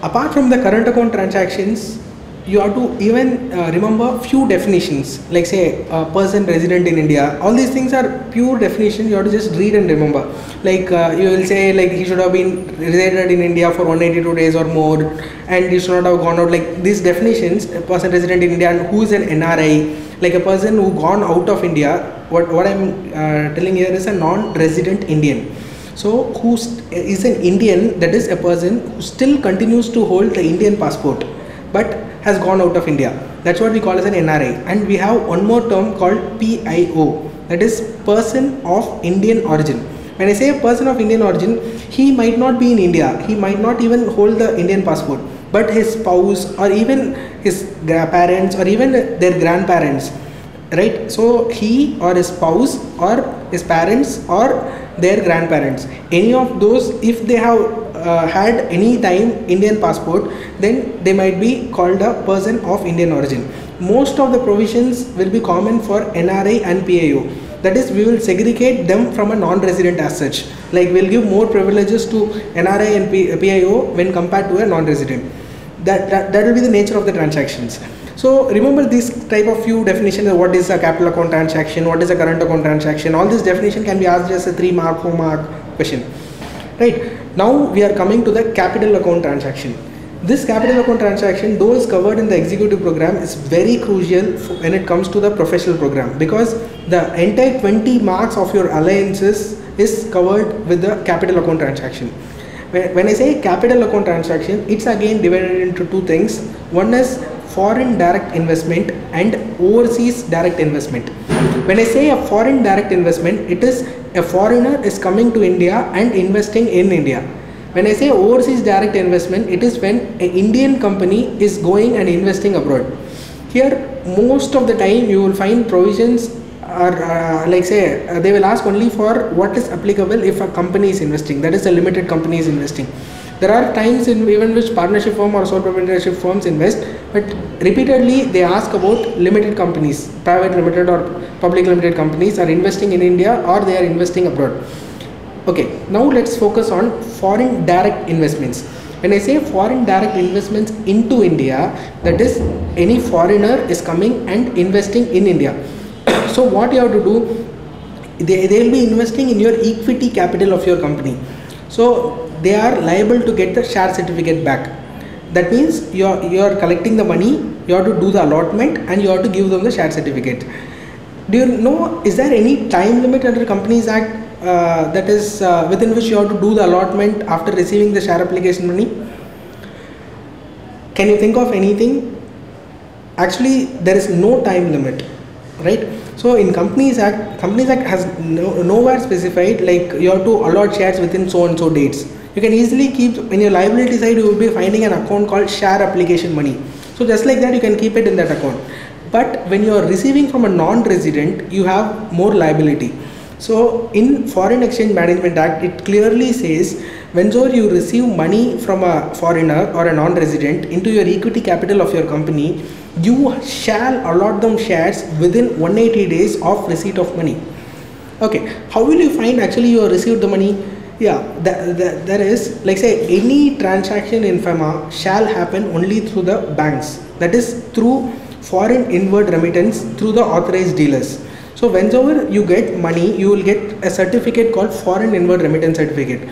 Apart from the current account transactions, you have to even remember few definitions, like say a person resident in India. All these things are pure definitions. You have to just read and remember. Like you will say like he should have been resided in India for 182 days or more, and he should not have gone out. Like these definitions, a person resident in India and who is an NRI, like a person who gone out of India. What I'm telling here is a non-resident Indian. So who is an Indian, that is a person who still continues to hold the Indian passport but has gone out of India. That's what we call as an NRI. And we have one more term called PIO, that is person of Indian origin. When I say a person of Indian origin, he might not be in India, he might not even hold the Indian passport, but his spouse or even his parents or even their grandparents, right? So he or his spouse or his parents or their grandparents, any of those, if they have had any time Indian passport, then they might be called a person of Indian origin. Most of the provisions will be common for NRI and PIO. That is, we will segregate them from a non-resident as such. Like we'll give more privileges to NRI and PIO when compared to a non-resident. That will be the nature of the transactions. So remember this type of few definitions. What is a capital account transaction? What is a current account transaction? All this definition can be asked as a 3-mark, 4-mark question. Right. Now we are coming to the capital account transaction. This capital account transaction, though is covered in the executive program, is very crucial when it comes to the professional program, because the entire 20 marks of your alliances is covered with the capital account transaction. When I say capital account transaction, it's again divided into two things. One is foreign direct investment and overseas direct investment. When I say a foreign direct investment, it is a foreigner is coming to India and investing in India. When I say overseas direct investment, it is when an Indian company is going and investing abroad. Here, most of the time you will find provisions are like say they will ask only for what is applicable if a company is investing, that is a limited company is investing. There are times in even which partnership firm or sole proprietorship firms invest, but repeatedly they ask about limited companies, private limited or public limited companies are investing in India or they are investing abroad. Okay, now let's focus on foreign direct investments. When I say foreign direct investments into India, that is any foreigner is coming and investing in India. So what you have to do, they will be investing in your equity capital of your company. So they are liable to get the share certificate back. That means you are collecting the money, you have to do the allotment and you have to give them the share certificate. Do you know, is there any time limit under Companies Act that is within which you have to do the allotment after receiving the share application money? Can you think of anything? Actually, there is no time limit, right? So in Companies Act has nowhere specified like you have to allot shares within so and so dates. You can easily keep, in your liability side you will be finding an account called share application money. So just like that you can keep it in that account. But when you are receiving from a non-resident, you have more liability. So in Foreign Exchange Management Act, it clearly says whenever you receive money from a foreigner or a non-resident into your equity capital of your company, you shall allot them shares within 180 days of receipt of money. Okay, how will you find actually you have received the money? Yeah, there is, like say, any transaction in FEMA shall happen only through the banks, that is through foreign inward remittance through the authorized dealers. So whenever you get money, you will get a certificate called foreign inward remittance certificate.